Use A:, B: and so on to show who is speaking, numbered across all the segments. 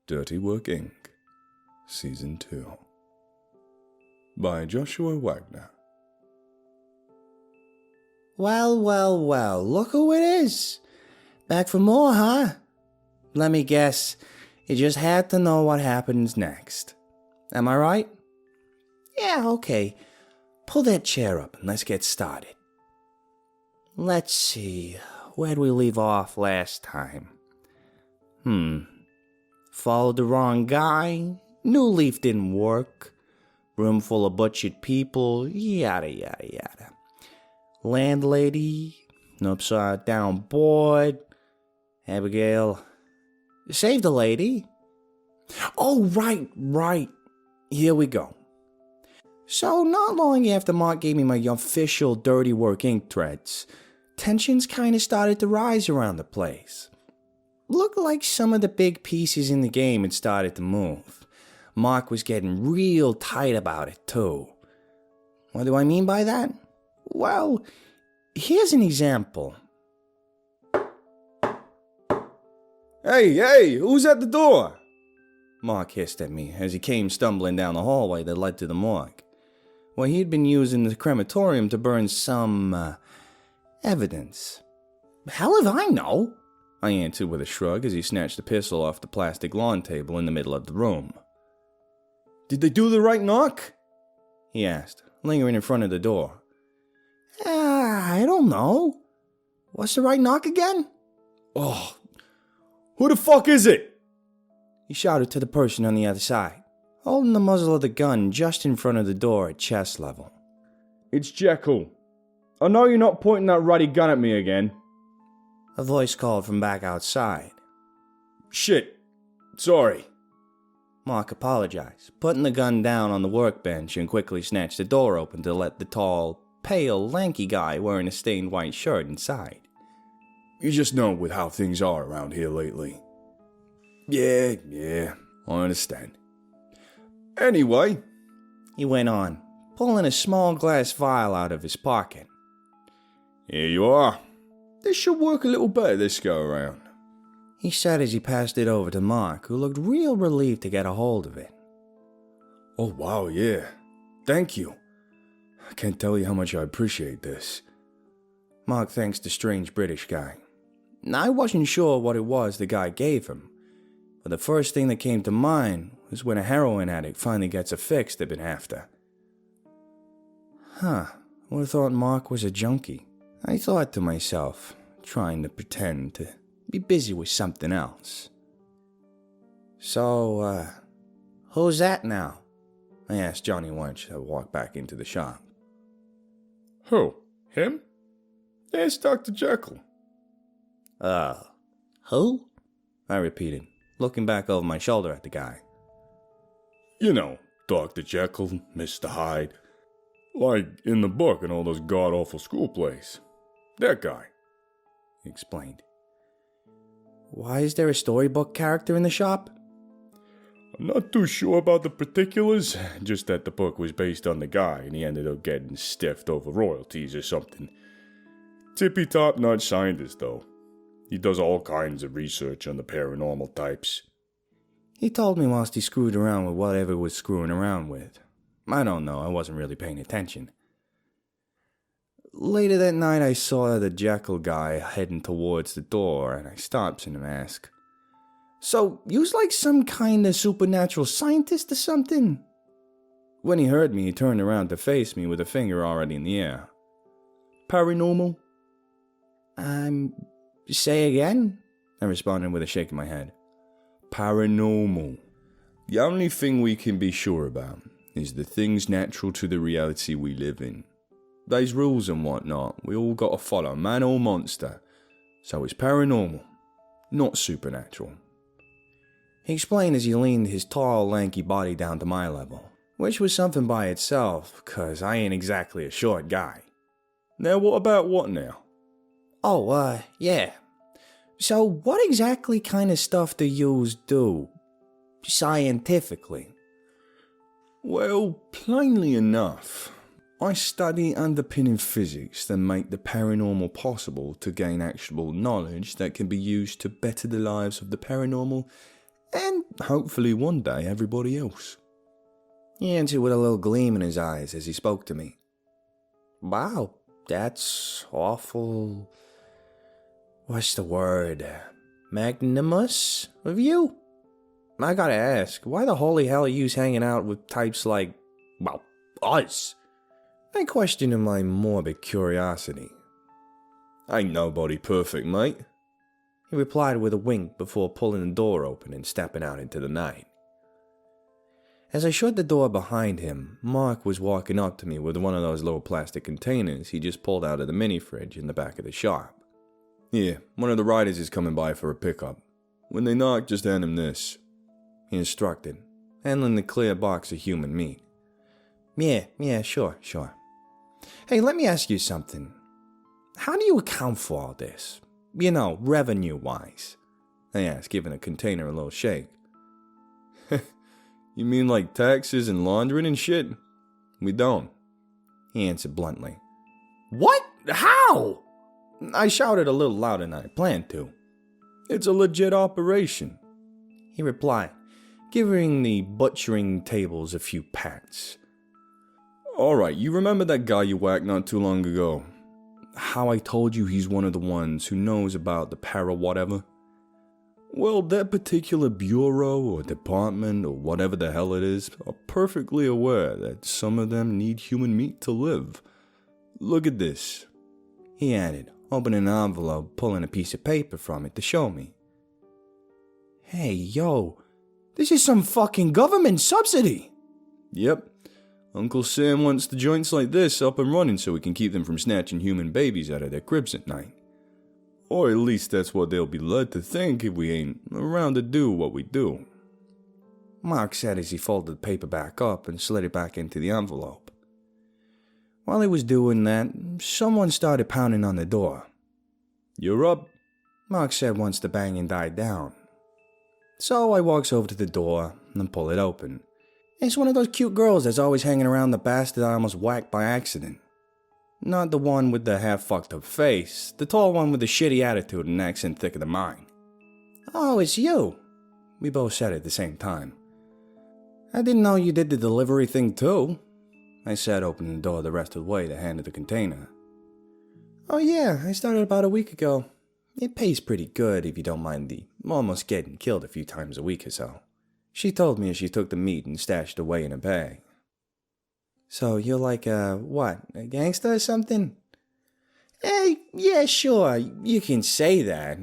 A: Dirty Work Inc. Season 2 by Joshua Waggoner.
B: Well, look who it is. Back for more, huh? Let me guess, you just had to know what happens next. Am I right? Yeah, okay. Pull that chair up and let's get started. Let's see, where'd we leave off last time? Followed the wrong guy, new leaf didn't work, room full of butchered people, yada yada yada. Landlady, an upside down board, Abigail, save the lady. Oh, right, here we go. So not long after Mark gave me my official Dirty Work Inc. threads, tensions kinda started to rise around the place. Looked like some of the big pieces in the game had started to move. Mark was getting real tight about it too. What do I mean by that? Well, here's an example.
A: Hey, who's at the door?
B: Mark hissed at me as he came stumbling down the hallway that led to the morgue, where he'd been using the crematorium to burn some, evidence. Hell if I know, I answered with a shrug as he snatched a pistol off the plastic lawn table in the middle of the room.
A: Did they do the right knock?
B: He asked, lingering in front of the door. I don't know. What's the right knock again?
A: Oh, who the fuck is it?
B: He shouted to the person on the other side, holding the muzzle of the gun just in front of the door at chest level.
A: It's Jekyll. I know you're not pointing that ruddy gun at me again.
B: A voice called from back outside.
A: Shit. Sorry.
B: Mark apologized, putting the gun down on the workbench and quickly snatched the door open to let the tall, pale, lanky guy wearing a stained white shirt inside.
A: You just know with how things are around here lately. Yeah, I understand. Anyway,
B: he went on, pulling a small glass vial out of his pocket.
A: Here you are. This should work a little better this go around,
B: he said as he passed it over to Mark, who looked real relieved to get a hold of it.
A: Oh wow, yeah. Thank you. I can't tell you how much I appreciate this.
B: Mark thanks the strange British guy. I wasn't sure what it was the guy gave him, but the first thing that came to mind was when a heroin addict finally gets a fix they've been after. I would have thought Mark was a junkie. I thought to myself, trying to pretend to be busy with something else. So, who's that now? I asked Johnny Wench as I walked back into the shop.
A: Who? Him? It's Dr. Jekyll.
B: Who? I repeated, looking back over my shoulder at the guy.
A: You know, Dr. Jekyll, Mr. Hyde. Like in the book and all those god-awful school plays. That guy, he explained.
B: Why is there a storybook character in the shop?
A: I'm not too sure about the particulars, just that the book was based on the guy and he ended up getting stiffed over royalties or something. Tippy top-notch scientist, though. He does all kinds of research on the paranormal types.
B: He told me whilst he screwed around with whatever he was screwing around with. I don't know, I wasn't really paying attention. Later that night I saw the Jekyll guy heading towards the door and I stopped him and asked, So, you's like some kind of supernatural scientist or something? When he heard me, he turned around to face me with a finger already in the air. Paranormal? Say again? I responded with a shake of my head.
A: Paranormal. The only thing we can be sure about is the things natural to the reality we live in. There's rules and whatnot we all gotta follow, man or monster. So it's paranormal, not supernatural.
B: He explained as he leaned his tall, lanky body down to my level, which was something by itself, cause I ain't exactly a short guy.
A: Now what about what now?
B: Yeah. So what exactly kind of stuff do yous do? Scientifically?
A: Well, plainly enough, I study underpinning physics that make the paranormal possible to gain actionable knowledge that can be used to better the lives of the paranormal And hopefully one day everybody else.
B: He answered with a little gleam in his eyes as he spoke to me. Wow, that's awful. What's the word? Magnanimous of you? I gotta ask, why the holy hell are you hanging out with types like, well, us? I questioned in my morbid curiosity.
A: Ain't nobody perfect, mate.
B: He replied with a wink before pulling the door open and stepping out into the night. As I shut the door behind him, Mark was walking up to me with one of those little plastic containers he just pulled out of the mini fridge in the back of the shop.
A: Yeah, one of the riders is coming by for a pickup. When they knock, just hand him this,
B: he instructed, handling the clear box of human meat. Yeah, sure. Hey, let me ask you something. How do you account for all this? You know, revenue-wise? I asked, giving the container a little shake.
A: You mean like taxes and laundering and shit? We don't,
B: he answered bluntly. What? How? I shouted a little louder than I planned to.
A: It's a legit operation,
B: he replied, giving the butchering tables a few pats.
A: Alright, you remember that guy you whacked not too long ago? How I told you he's one of the ones who knows about the para-whatever? Well, that particular bureau or department or whatever the hell it is are perfectly aware that some of them need human meat to live. Look at this,
B: he added, opening an envelope, pulling a piece of paper from it to show me. Hey, yo, this is some fucking government subsidy.
A: Yep. Uncle Sam wants the joints like this up and running so we can keep them from snatching human babies out of their cribs at night. Or at least that's what they'll be led to think if we ain't around to do what we do.
B: Mark said as he folded the paper back up and slid it back into the envelope. While he was doing that, someone started pounding on the door.
A: You're up,
B: Mark said once the banging died down. So I walks over to the door and pull it open. It's one of those cute girls that's always hanging around the bastard I almost whacked by accident. Not the one with the half-fucked-up face, the tall one with the shitty attitude and accent thicker than mine. Oh, it's you, we both said at the same time. I didn't know you did the delivery thing too, I said, opening the door the rest of the way to hand her the container. Oh yeah, I started about a week ago. It pays pretty good if you don't mind the almost getting killed a few times a week or so, she told me as she took the meat and stashed it away in a bag. So you're like a gangster or something? Hey, yeah, sure, you can say that.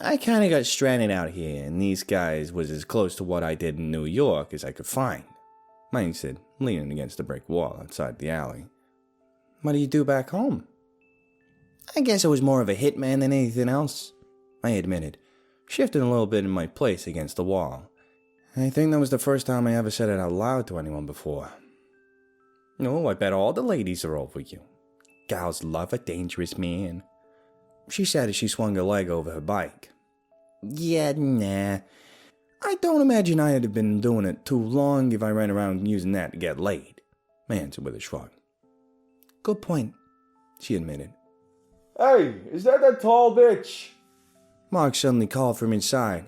B: I kinda got stranded out here, and these guys was as close to what I did in New York as I could find, Mine said, leaning against the brick wall outside the alley. What do you do back home? I guess I was more of a hitman than anything else, I admitted, shifting a little bit in my place against the wall. I think that was the first time I ever said it out loud to anyone before. Oh, I bet all the ladies are over you. Gals love a dangerous man, she said as she swung her leg over her bike. Yeah, nah. I don't imagine I'd have been doing it too long if I ran around using that to get laid, I answered with a shrug. Good point, she admitted.
A: Hey, is that tall bitch?
B: Mark suddenly called from inside.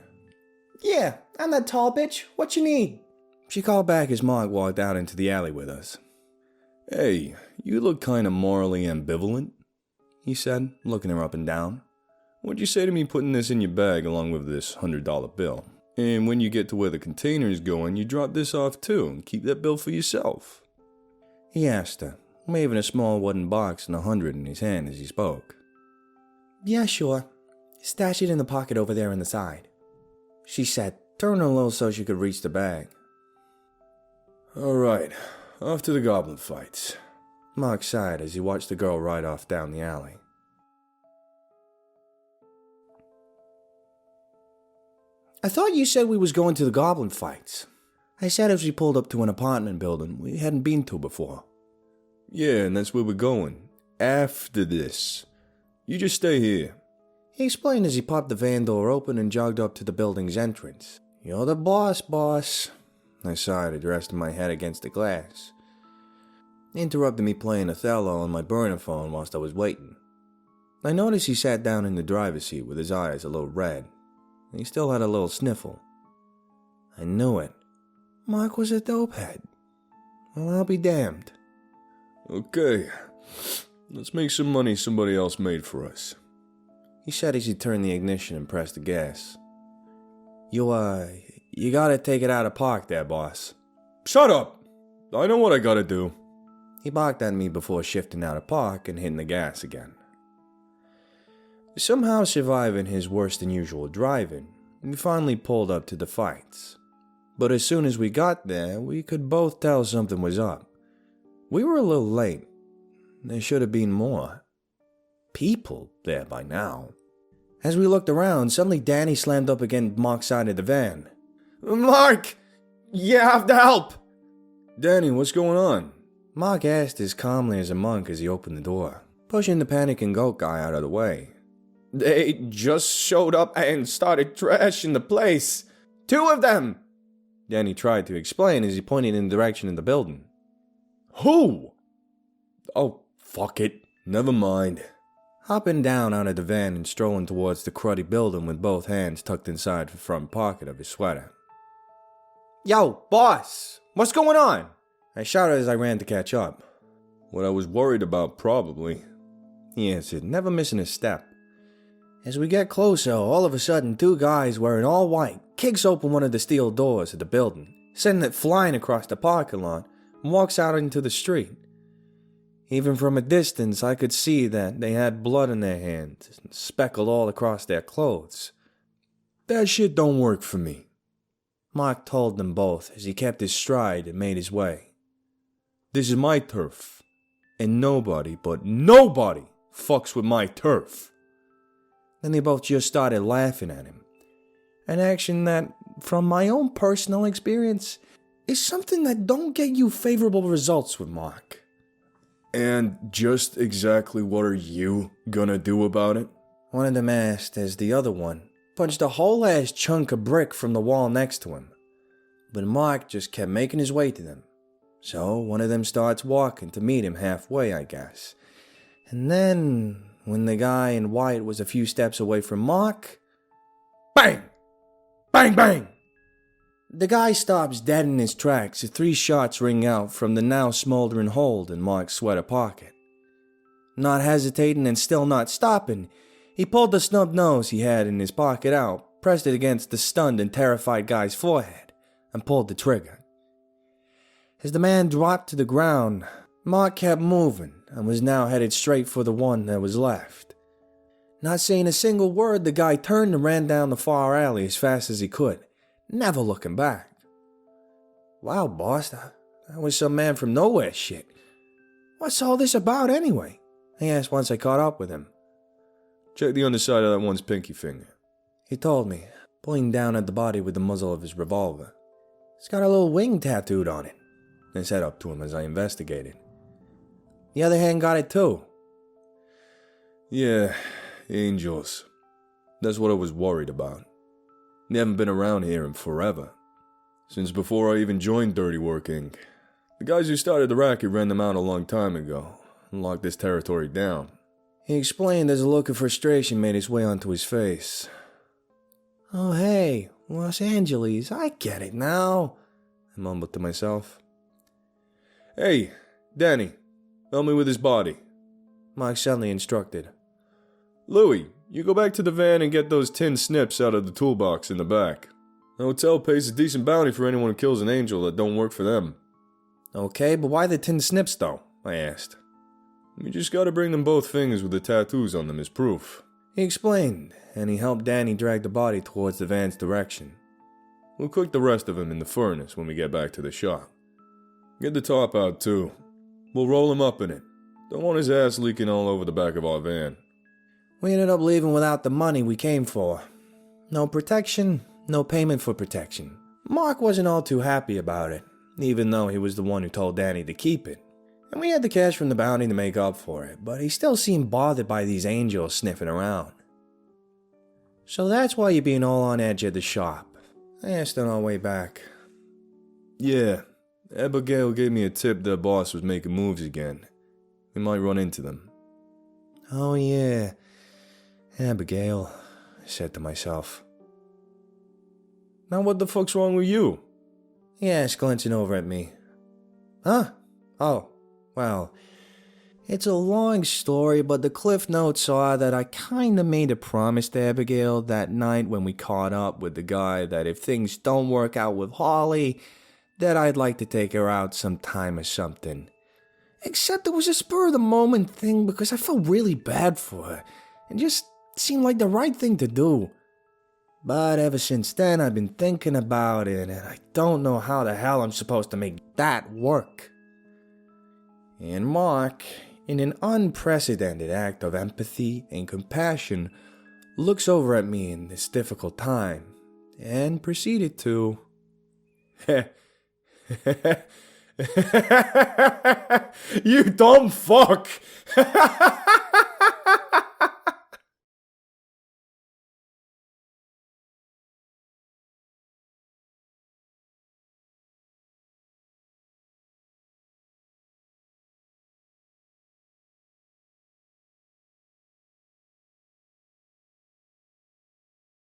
B: Yeah, I'm that tall bitch. What you need? She called back as Mark walked out into the alley with us.
A: Hey, you look kinda morally ambivalent, he said, looking her up and down. What'd you say to me putting this in your bag along with this $100 bill? And when you get to where the container is going, you drop this off too and keep that bill for yourself.
B: He asked her, waving a small wooden box and 100 in his hand as he spoke. Yeah, sure. Stash it in the pocket over there in the side, she said, turning a little so she could reach the bag.
A: Alright, off to the goblin fights,
B: Mark sighed as he watched the girl ride off down the alley. I thought you said we was going to the goblin fights, I said as we pulled up to an apartment building we hadn't been to before.
A: Yeah, and that's where we're going. After this. You just stay here,
B: he explained as he popped the van door open and jogged up to the building's entrance. You're the boss, I sighed, resting my head against the glass. He interrupted me playing Othello on my burner phone whilst I was waiting. I noticed he sat down in the driver's seat with his eyes a little red. He still had a little sniffle. I knew it. Mark was a dopehead. Well, I'll be damned.
A: Okay, let's make some money somebody else made for us.
B: He said as he turned the ignition and pressed the gas. You gotta take it out of park there, boss.
A: Shut up! I know what I gotta do.
B: He barked at me before shifting out of park and hitting the gas again. Somehow surviving his worse than usual driving, we finally pulled up to the fights. But as soon as we got there, we could both tell something was up. We were a little late. There should have been more people there by now. As we looked around, suddenly Danny slammed up against Mark's side of the van.
A: Mark! You have to help! Danny, what's going on?
B: Mark asked as calmly as a monk as he opened the door, pushing the panicking goat guy out of the way.
A: They just showed up and started trashing the place. 2 of them!
B: Danny tried to explain as he pointed in the direction of the building.
A: Who? Oh, fuck it. Never mind.
B: Hopping down out of the van and strolling towards the cruddy building with both hands tucked inside the front pocket of his sweater. Yo, boss! What's going on? I shouted as I ran to catch up.
A: What I was worried about, probably,
B: he answered, never missing a step. As we get closer, all of a sudden 2 guys wearing all white kicks open one of the steel doors of the building, sending it flying across the parking lot, and walks out into the street. Even from a distance, I could see that they had blood in their hands, and speckled all across their clothes.
A: That shit don't work for me,
B: Mark told them both as he kept his stride and made his way.
A: This is my turf, and nobody, but nobody, fucks with my turf.
B: Then they both just started laughing at him. An action that, from my own personal experience, is something that don't get you favorable results with Mark.
A: And just exactly what are you gonna do about it?
B: One of them asked as the other one punched a whole ass chunk of brick from the wall next to him. But Mark just kept making his way to them. So one of them starts walking to meet him halfway, I guess. And then, when the guy in white was a few steps away from Mark, bang! Bang, bang! The guy stops dead in his tracks as 3 shots ring out from the now smoldering hole in Mark's sweater pocket. Not hesitating and still not stopping, he pulled the snub nose he had in his pocket out, pressed it against the stunned and terrified guy's forehead, and pulled the trigger. As the man dropped to the ground, Mark kept moving and was now headed straight for the one that was left. Not saying a single word, the guy turned and ran down the far alley as fast as he could, never looking back. Wow, boss, that was some man from nowhere shit. What's all this about anyway? I asked once I caught up with him.
A: Check the underside of that one's pinky finger,
B: he told me, pointing down at the body with the muzzle of his revolver. It's got a little wing tattooed on it. I said up to him as I investigated. The other hand got it too.
A: Yeah, angels. That's what I was worried about. They haven't been around here in forever. Since before I even joined Dirty Work Inc. The guys who started the racket ran them out a long time ago and locked this territory down.
B: He explained as a look of frustration made its way onto his face. Oh hey, Los Angeles, I get it now, I mumbled to myself.
A: Hey, Danny, help me with his body,
B: Mark suddenly instructed.
A: Louie, you go back to the van and get those tin snips out of the toolbox in the back. The hotel pays a decent bounty for anyone who kills an angel that don't work for them.
B: Okay, but why the tin snips though? I asked.
A: You just gotta bring them both fingers with the tattoos on them as proof.
B: He explained, and he helped Danny drag the body towards the van's direction.
A: We'll cook the rest of him in the furnace when we get back to the shop. Get the top out too. We'll roll him up in it. Don't want his ass leaking all over the back of our van.
B: We ended up leaving without the money we came for. No protection, no payment for protection. Mark wasn't all too happy about it, even though he was the one who told Danny to keep it. And we had the cash from the bounty to make up for it, but he still seemed bothered by these angels sniffing around. So that's why you're being all on edge at the shop, I asked on our way back.
A: Yeah, Abigail gave me a tip their boss was making moves again. We might run into them.
B: Oh yeah, Abigail, I said to myself.
A: Now what the fuck's wrong with you?
B: He asked, glancing over at me. Huh? Oh, well, it's a long story, but the cliff notes are that I kinda made a promise to Abigail that night when we caught up with the guy that if things don't work out with Holly, that I'd like to take her out sometime or something. Except it was a spur-of-the-moment thing because I felt really bad for her. It just seemed like the right thing to do. But ever since then, I've been thinking about it, and I don't know how the hell I'm supposed to make that work. And Mark, in an unprecedented act of empathy and compassion, looks over at me in this difficult time, and proceeded to... You dumb fuck!